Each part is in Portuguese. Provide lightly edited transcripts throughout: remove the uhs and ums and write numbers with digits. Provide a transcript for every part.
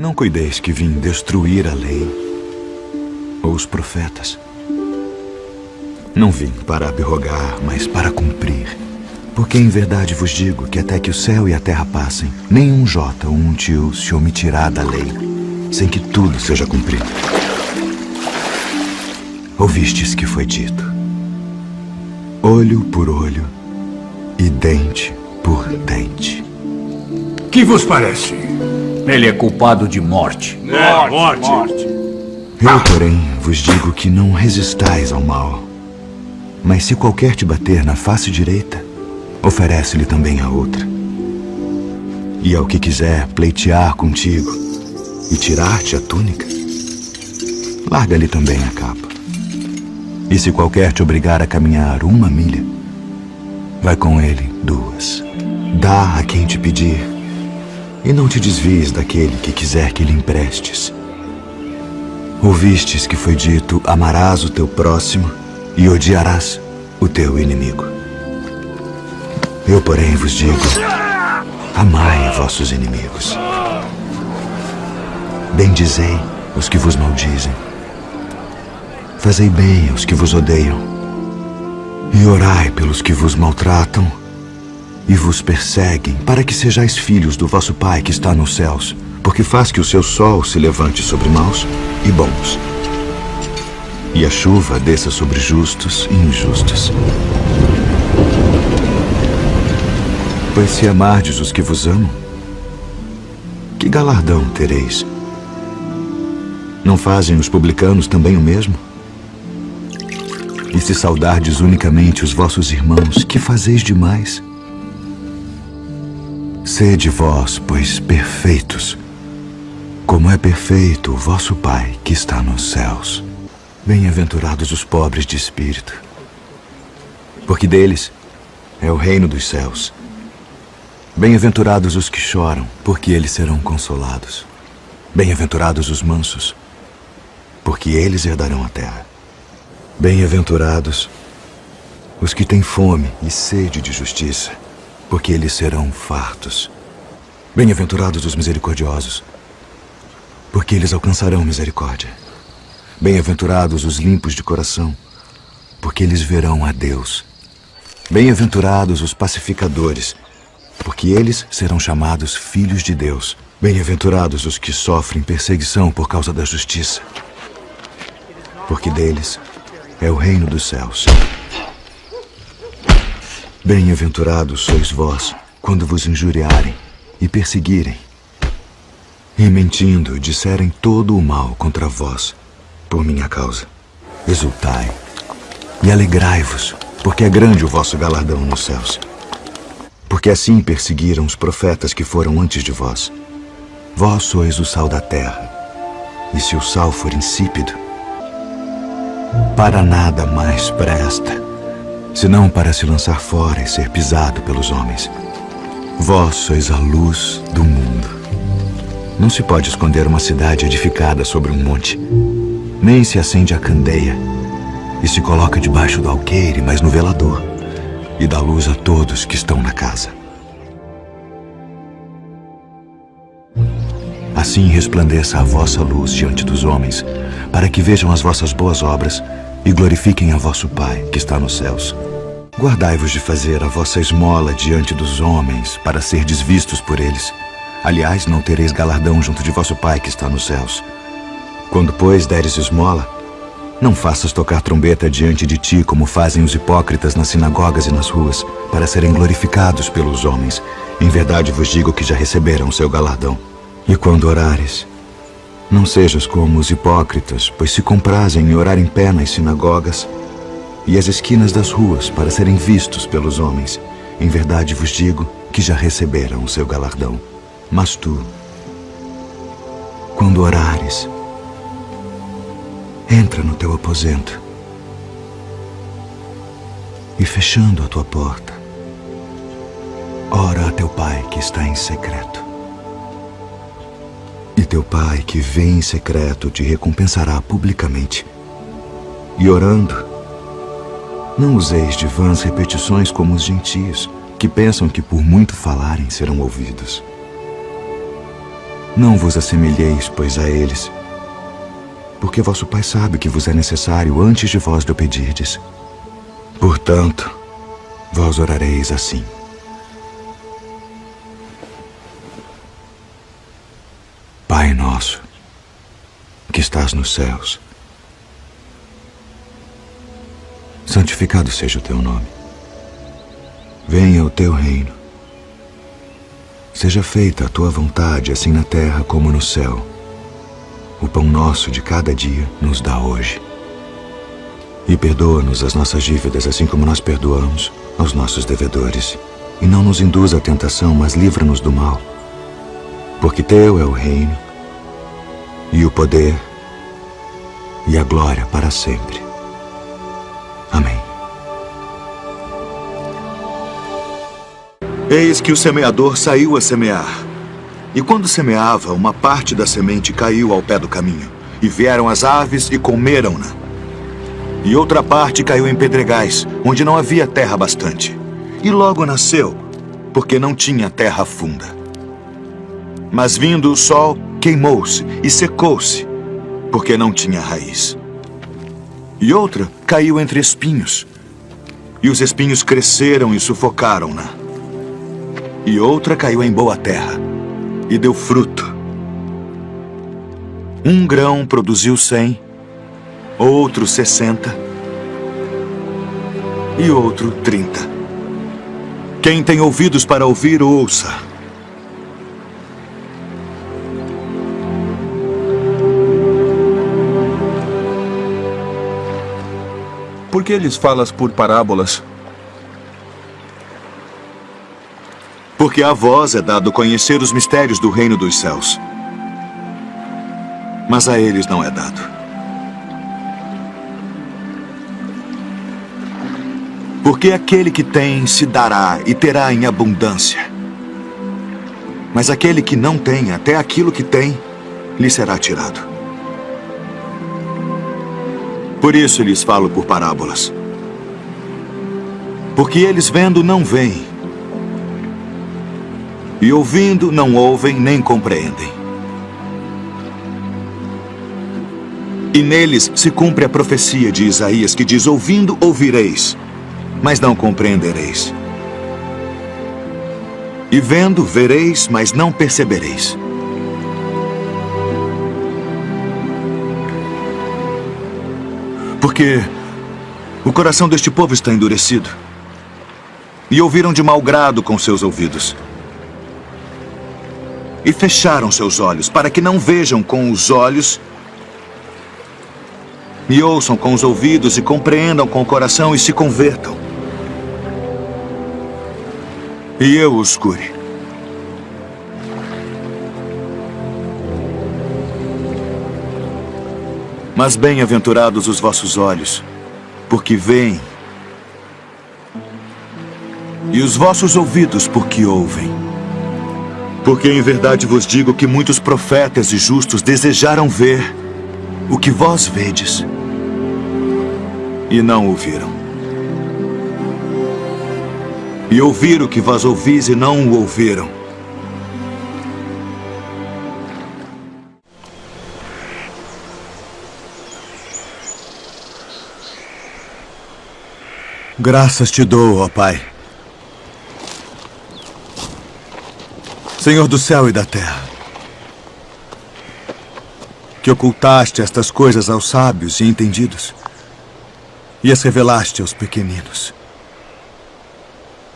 Não cuideis que vim destruir a lei ou os profetas. Não vim para abrogar, mas para cumprir. Porque em verdade vos digo que até que o céu e a terra passem, nenhum jota ou um tio se omitirá da lei, sem que tudo seja cumprido. Ouvistes que foi dito: olho por olho e dente por dente. Que vos parece? Ele é culpado de morte. Morte. Eu, porém, vos digo que não resistais ao mal. Mas se qualquer te bater na face direita, oferece-lhe também a outra. E ao que quiser pleitear contigo e tirar-te a túnica, larga-lhe também a capa. E se qualquer te obrigar a caminhar 1 milha, vai com ele 2. Dá a quem te pedir, e não te desvies daquele que quiser que lhe emprestes. Ouvistes que foi dito: amarás o teu próximo e odiarás o teu inimigo. Eu, porém, vos digo: amai vossos inimigos. Bendizei os que vos maldizem. Fazei bem aos que vos odeiam. E orai pelos que vos maltratam e vos perseguem, para que sejais filhos do vosso Pai que está nos céus, porque faz que o seu sol se levante sobre maus e bons, e a chuva desça sobre justos e injustos. Pois se amardes os que vos amam, que galardão tereis? Não fazem os publicanos também o mesmo? E se saudardes unicamente os vossos irmãos, que fazeis demais? Sede vós, pois, perfeitos, como é perfeito o vosso Pai que está nos céus. Bem-aventurados os pobres de espírito, porque deles é o reino dos céus. Bem-aventurados os que choram, porque eles serão consolados. Bem-aventurados os mansos, porque eles herdarão a terra. Bem-aventurados os que têm fome e sede de justiça, porque eles serão fartos. Bem-aventurados os misericordiosos, porque eles alcançarão misericórdia. Bem-aventurados os limpos de coração, porque eles verão a Deus. Bem-aventurados os pacificadores, porque eles serão chamados filhos de Deus. Bem-aventurados os que sofrem perseguição por causa da justiça, porque deles é o reino dos céus. Bem-aventurados sois vós, quando vos injuriarem e perseguirem, e mentindo disserem todo o mal contra vós, por minha causa. Exultai e alegrai-vos, porque é grande o vosso galardão nos céus. Porque assim perseguiram os profetas que foram antes de vós. Vós sois o sal da terra, e se o sal for insípido, para nada mais presta, senão para se lançar fora e ser pisado pelos homens. Vós sois a luz do mundo. Não se pode esconder uma cidade edificada sobre um monte, nem se acende a candeia e se coloca debaixo do alqueire, mas no velador, e dá luz a todos que estão na casa. Assim resplandeça a vossa luz diante dos homens, para que vejam as vossas boas obras e glorifiquem a vosso Pai que está nos céus. Guardai-vos de fazer a vossa esmola diante dos homens, para serdes vistos por eles. Aliás, não tereis galardão junto de vosso Pai que está nos céus. Quando, pois, deres esmola, não faças tocar trombeta diante de ti, como fazem os hipócritas nas sinagogas e nas ruas, para serem glorificados pelos homens. Em verdade vos digo que já receberam o seu galardão. E quando orares, não sejas como os hipócritas, pois se comprazem em orar em pé nas sinagogas e as esquinas das ruas, para serem vistos pelos homens. Em verdade vos digo que já receberam o seu galardão. Mas tu, quando orares, entra no teu aposento e, fechando a tua porta, ora a teu Pai que está em secreto. E teu Pai que vê em secreto te recompensará publicamente. E orando, não useis de vãs repetições como os gentios, que pensam que por muito falarem serão ouvidos. Não vos assemelheis, pois, a eles, porque vosso Pai sabe que vos é necessário antes de vós lhe pedirdes. Portanto, vós orareis assim: Pai nosso, que estás nos céus, santificado seja o teu nome. Venha o teu reino. Seja feita a tua vontade, assim na terra como no céu. O pão nosso de cada dia nos dá hoje. E perdoa-nos as nossas dívidas, assim como nós perdoamos aos nossos devedores. E não nos induza à tentação, mas livra-nos do mal. Porque teu é o reino, e o poder, e a glória para sempre. Amém. Eis que o semeador saiu a semear. E quando semeava, uma parte da semente caiu ao pé do caminho. E vieram as aves e comeram-na. E outra parte caiu em pedregais, onde não havia terra bastante. E logo nasceu, porque não tinha terra funda. Mas vindo o sol, queimou-se e secou-se, porque não tinha raiz. E outra caiu entre espinhos. E os espinhos cresceram e sufocaram-na. E outra caiu em boa terra, e deu fruto. Um grão produziu 100, outro 60, e outro 30. Quem tem ouvidos para ouvir, ouça. Por que lhes falas por parábolas? Porque a vós é dado conhecer os mistérios do reino dos céus. Mas a eles não é dado. Porque aquele que tem se dará e terá em abundância. Mas aquele que não tem, até aquilo que tem, lhe será tirado. Por isso lhes falo por parábolas. Porque eles vendo não veem, e ouvindo não ouvem nem compreendem. E neles se cumpre a profecia de Isaías, que diz: ouvindo ouvireis, mas não compreendereis. E vendo vereis, mas não percebereis. Porque o coração deste povo está endurecido, e ouviram de mau grado com seus ouvidos, e fecharam seus olhos, para que não vejam com os olhos, e ouçam com os ouvidos, e compreendam com o coração, e se convertam. E eu os cure. Mas bem-aventurados os vossos olhos, porque veem, e os vossos ouvidos, porque ouvem. Porque em verdade vos digo que muitos profetas e justos desejaram ver o que vós vedes, e não ouviram. E ouvir o que vós ouvis e não o ouviram. Graças te dou, ó Pai, Senhor do céu e da terra, que ocultaste estas coisas aos sábios e entendidos e as revelaste aos pequeninos.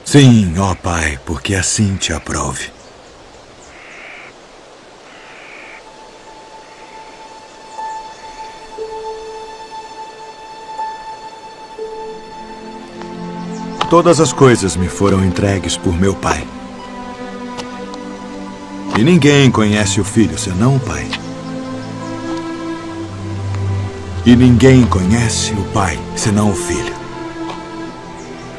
Sim, ó Pai, porque assim te aprove. Todas as coisas me foram entregues por meu Pai. E ninguém conhece o Filho senão o Pai. E ninguém conhece o Pai senão o Filho.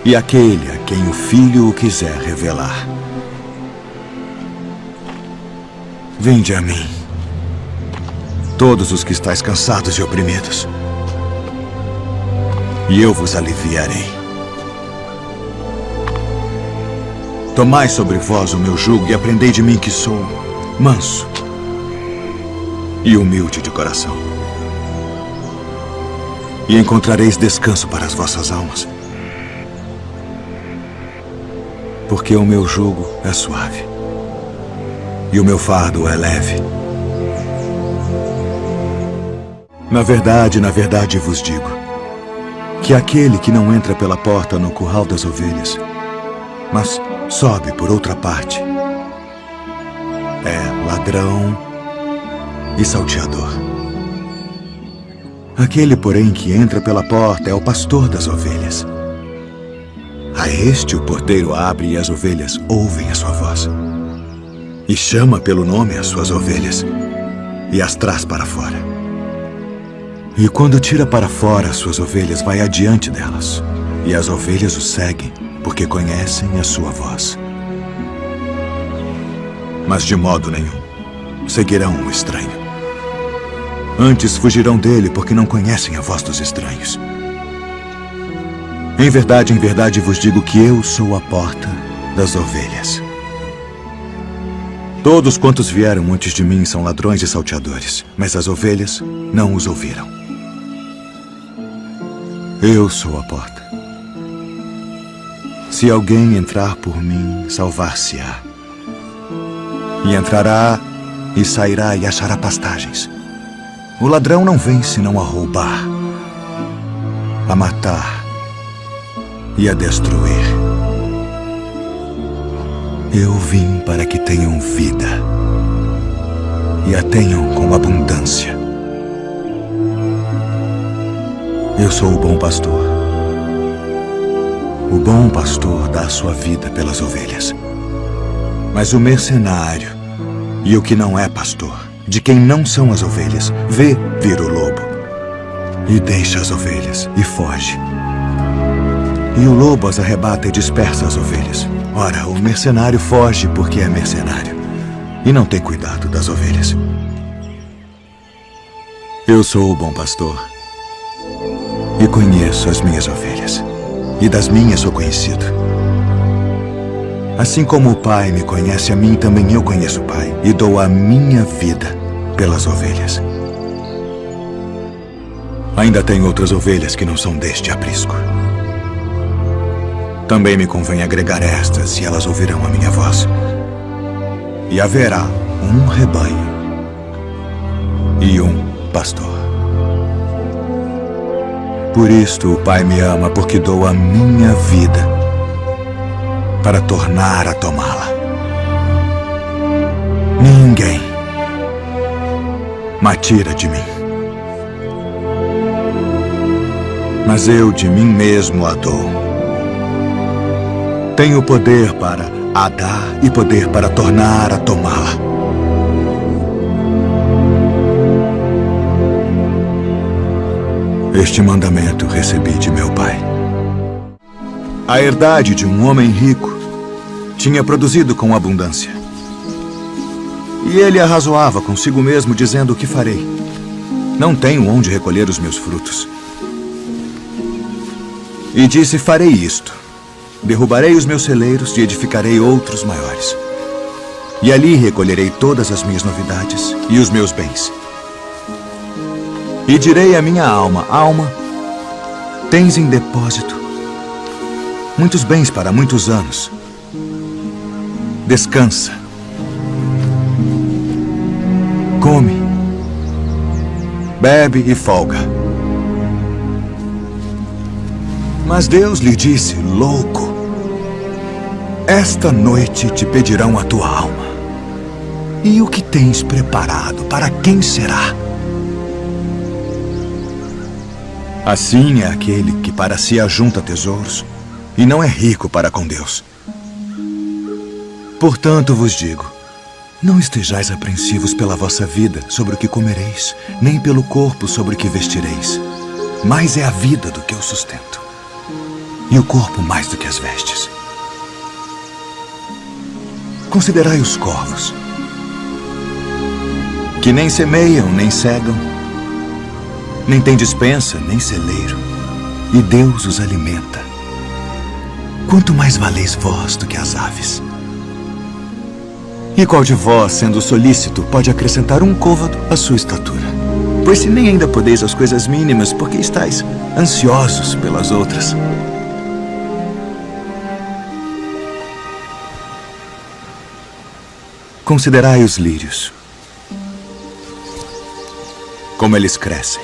E aquele a quem o Filho o quiser revelar. Vinde a mim, todos os que estáis cansados e oprimidos, e eu vos aliviarei. Tomai sobre vós o meu jugo e aprendei de mim, que sou manso e humilde de coração. E encontrareis descanso para as vossas almas. Porque o meu jugo é suave e o meu fardo é leve. Na verdade vos digo que aquele que não entra pela porta no curral das ovelhas, mas sobe por outra parte, é ladrão e salteador. Aquele, porém, que entra pela porta é o pastor das ovelhas. A este o porteiro abre e as ovelhas ouvem a sua voz. E chama pelo nome as suas ovelhas e as traz para fora. E quando tira para fora as suas ovelhas, vai adiante delas. E as ovelhas o seguem, porque conhecem a sua voz. Mas de modo nenhum seguirão o estranho. Antes fugirão dele, porque não conhecem a voz dos estranhos. Em verdade vos digo que eu sou a porta das ovelhas. Todos quantos vieram antes de mim são ladrões e salteadores, mas as ovelhas não os ouviram. Eu sou a porta. Se alguém entrar por mim, salvar-se-á. E entrará e sairá e achará pastagens. O ladrão não vem senão a roubar, a matar e a destruir. Eu vim para que tenham vida e a tenham com abundância. Eu sou o bom pastor. O bom pastor dá a sua vida pelas ovelhas. Mas o mercenário e o que não é pastor, de quem não são as ovelhas, vê vir o lobo e deixa as ovelhas e foge. E o lobo as arrebata e dispersa as ovelhas. Ora, o mercenário foge porque é mercenário e não tem cuidado das ovelhas. Eu sou o bom pastor e conheço as minhas ovelhas, e das minhas sou conhecido. Assim como o Pai me conhece a mim, também eu conheço o Pai, e dou a minha vida pelas ovelhas. Ainda tenho outras ovelhas que não são deste aprisco. Também me convém agregar estas, e elas ouvirão a minha voz. E haverá um rebanho e um pastor. Por isto o Pai me ama, porque dou a minha vida para tornar a tomá-la. Ninguém me tira de mim, mas eu de mim mesmo a dou. Tenho poder para a dar e poder para tornar a tomá-la. Este mandamento recebi de meu pai. A herdade de um homem rico tinha produzido com abundância. E ele arrazoava consigo mesmo, dizendo: o que farei? Não tenho onde recolher os meus frutos. E disse: farei isto. Derrubarei os meus celeiros e edificarei outros maiores. E ali recolherei todas as minhas novidades e os meus bens. E direi à minha alma: alma, tens em depósito muitos bens para muitos anos. Descansa. Come. Bebe e folga. Mas Deus lhe disse: louco, esta noite te pedirão a tua alma. E o que tens preparado, para quem será? Assim é aquele que para si ajunta tesouros e não é rico para com Deus. Portanto vos digo, não estejais apreensivos pela vossa vida sobre o que comereis, nem pelo corpo sobre o que vestireis. Mais é a vida do que o sustento, e o corpo mais do que as vestes. Considerai os corvos, que nem semeiam, nem cegam, nem têm despensa, nem celeiro, e Deus os alimenta. Quanto mais valeis vós do que as aves. E qual de vós, sendo solícito, pode acrescentar um côvado à sua estatura? Pois se nem ainda podeis as coisas mínimas, porque estáis ansiosos pelas outras. Considerai os lírios, como eles crescem.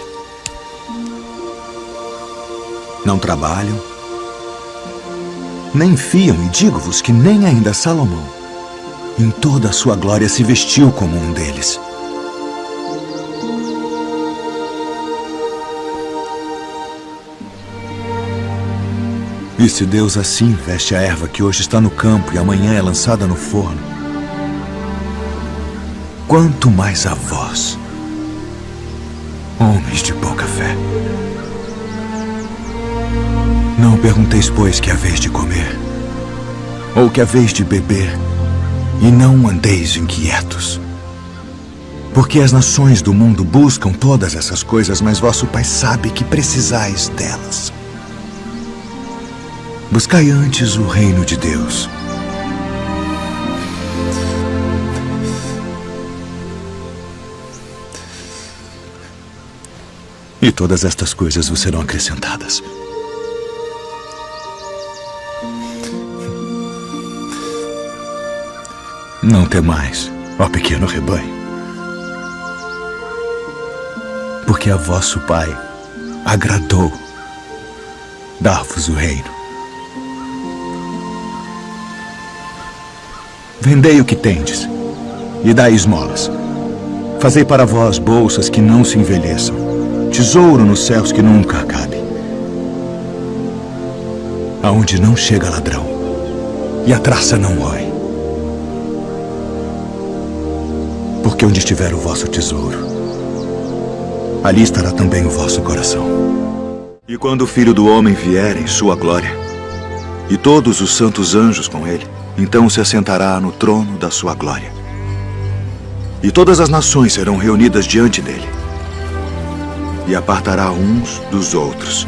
Não trabalham, nem fiam, e digo-vos que nem ainda Salomão, em toda a sua glória, se vestiu como um deles. E se Deus assim veste a erva que hoje está no campo e amanhã é lançada no forno, quanto mais a vós, homens de pouca fé. Não pergunteis, pois, que haveis de comer, ou que haveis de beber, e não andeis inquietos. Porque as nações do mundo buscam todas essas coisas, mas vosso Pai sabe que precisais delas. Buscai antes o reino de Deus. E todas estas coisas vos serão acrescentadas. Não temais, ó pequeno rebanho, porque a vosso Pai agradou dar-vos o reino. Vendei o que tendes e dai esmolas. Fazei para vós bolsas que não se envelheçam, tesouro nos céus que nunca acabe, aonde não chega ladrão e a traça não rói. Porque onde estiver o vosso tesouro, ali estará também o vosso coração. E quando o Filho do Homem vier em sua glória, e todos os santos anjos com ele, então se assentará no trono da sua glória. E todas as nações serão reunidas diante dele, e apartará uns dos outros,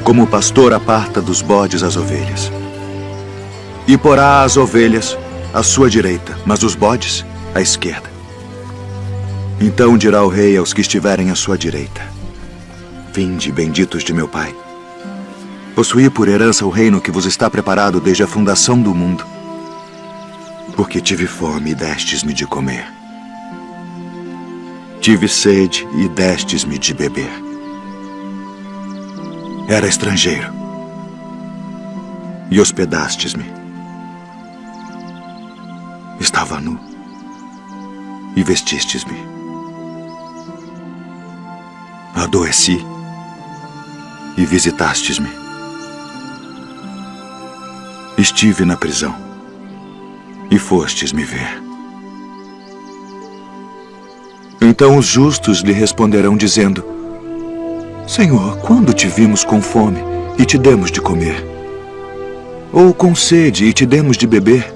como o pastor aparta dos bodes as ovelhas. E porá as ovelhas à sua direita, mas os bodes à esquerda. Então dirá o rei aos que estiverem à sua direita: Vinde, benditos de meu Pai. Possuí por herança o reino que vos está preparado desde a fundação do mundo. Porque tive fome e destes-me de comer. Tive sede e destes-me de beber. Era estrangeiro e hospedastes-me. Estava nu e vestistes-me. Adoeci e visitastes-me. Estive na prisão e fostes me ver. Então os justos lhe responderão dizendo: Senhor, quando te vimos com fome e te demos de comer? Ou com sede e te demos de beber?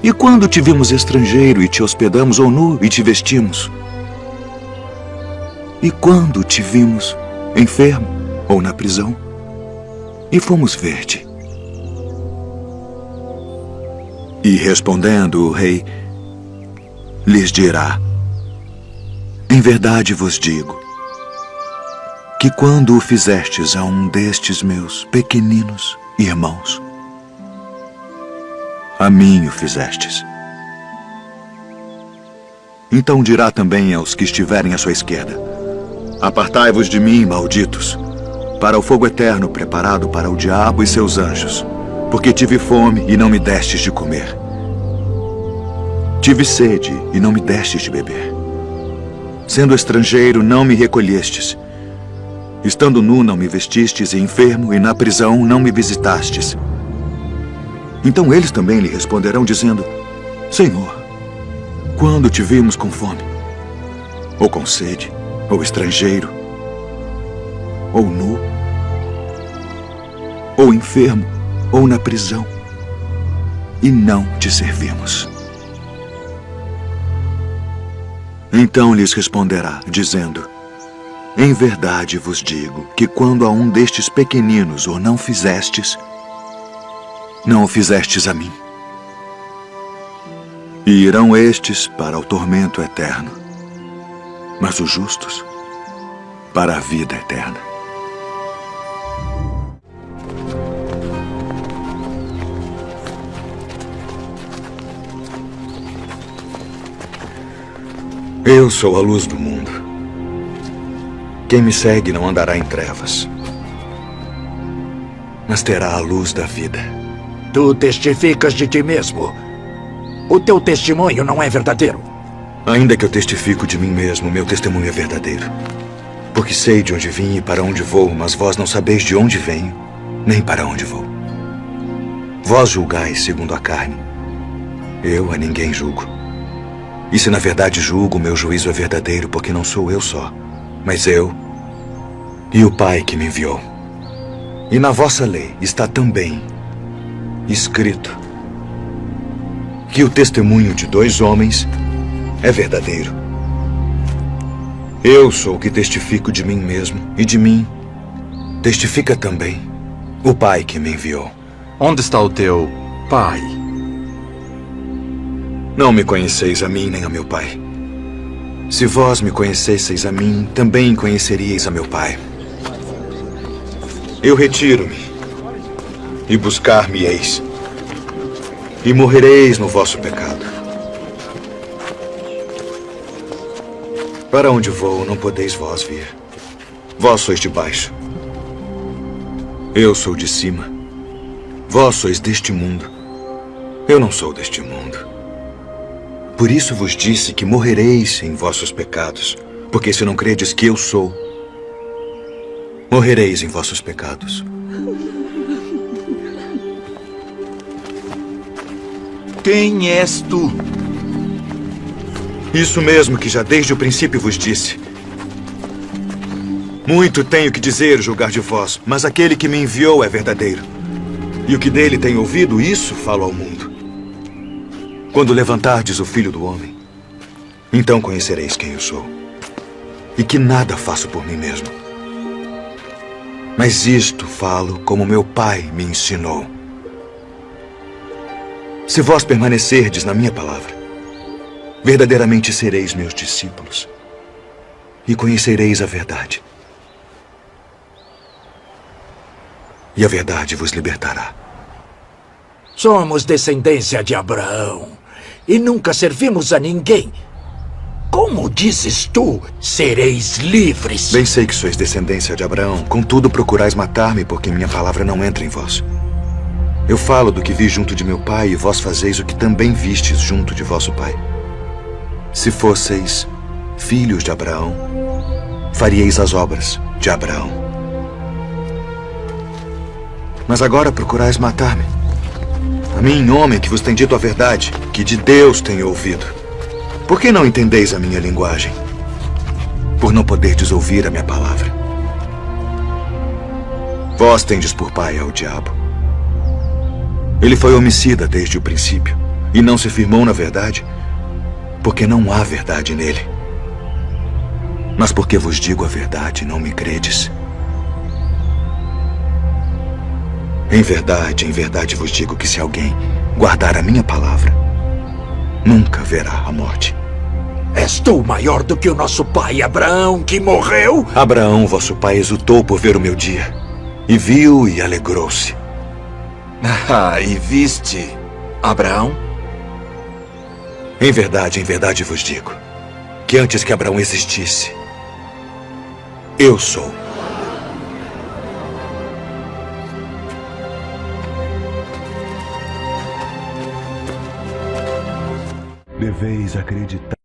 E quando te vimos estrangeiro e te hospedamos, ou nu e te vestimos? E quando te vimos enfermo ou na prisão e fomos ver-te? E respondendo o rei, lhes dirá: Em verdade vos digo, que quando o fizestes a um destes meus pequeninos irmãos, a mim o fizestes. Então dirá também aos que estiverem à sua esquerda: Apartai-vos de mim, malditos, para o fogo eterno preparado para o diabo e seus anjos, porque tive fome e não me destes de comer. Tive sede e não me destes de beber. Sendo estrangeiro, não me recolhestes. Estando nu, não me vestistes, e enfermo, e na prisão, não me visitastes. Então eles também lhe responderão, dizendo: Senhor, quando te vimos com fome, ou com sede, ou estrangeiro, ou nu, ou enfermo, ou na prisão, e não te servimos? Então lhes responderá, dizendo: Em verdade vos digo que quando a um destes pequeninos o não fizestes, não o fizestes a mim. E irão estes para o tormento eterno, mas os justos para a vida eterna. Eu sou a luz do mundo. Quem me segue não andará em trevas, mas terá a luz da vida. Tu testificas de ti mesmo. O teu testemunho não é verdadeiro. Ainda que eu testifico de mim mesmo, meu testemunho é verdadeiro. Porque sei de onde vim e para onde vou, mas vós não sabeis de onde venho, nem para onde vou. Vós julgais segundo a carne. Eu a ninguém julgo. E se na verdade julgo, meu juízo é verdadeiro, porque não sou eu só, mas eu e o Pai que me enviou. E na vossa lei está também escrito que o testemunho de 2 homens é verdadeiro. Eu sou o que testifico de mim mesmo, e de mim testifica também o Pai que me enviou. Onde está o teu pai? Não me conheceis a mim nem a meu Pai. Se vós me conhecesseis a mim, também conheceríeis a meu Pai. Eu retiro-me, e buscar-me-eis, e morrereis no vosso pecado. Para onde vou, não podeis vós vir. Vós sois de baixo. Eu sou de cima. Vós sois deste mundo. Eu não sou deste mundo. Por isso vos disse que morrereis em vossos pecados, porque se não credes que eu sou, morrereis em vossos pecados. Quem és tu? Isso mesmo que já desde o princípio vos disse. Muito tenho que dizer, julgar de vós, mas aquele que me enviou é verdadeiro. E o que dele tenho ouvido, isso falo ao mundo. Quando levantardes o Filho do Homem, então conhecereis quem eu sou. E que nada faço por mim mesmo. Mas isto falo como meu Pai me ensinou. Se vós permanecerdes na minha palavra, verdadeiramente sereis meus discípulos e conhecereis a verdade. E a verdade vos libertará. Somos descendência de Abraão e nunca servimos a ninguém. Como dizes tu, sereis livres? Bem sei que sois descendência de Abraão, contudo procurais matar-me, porque minha palavra não entra em vós. Eu falo do que vi junto de meu pai, e vós fazeis o que também vistes junto de vosso pai. Se fosseis filhos de Abraão, faríeis as obras de Abraão. Mas agora procurais matar-me. A mim, homem que vos tem dito a verdade, que de Deus tenho ouvido. Por que não entendeis a minha linguagem? Por não poderdes ouvir a minha palavra. Vós tendes por pai ao diabo. Ele foi homicida desde o princípio e não se firmou na verdade, porque não há verdade nele. Mas porque vos digo a verdade, não me credes. Em verdade vos digo que se alguém guardar a minha palavra, nunca verá a morte. És tu maior do que o nosso pai Abraão, que morreu? Abraão, vosso pai, exultou por ver o meu dia, e viu e alegrou-se. E viste Abraão? Em verdade vos digo, que antes que Abraão existisse, eu sou. Deveis acreditar.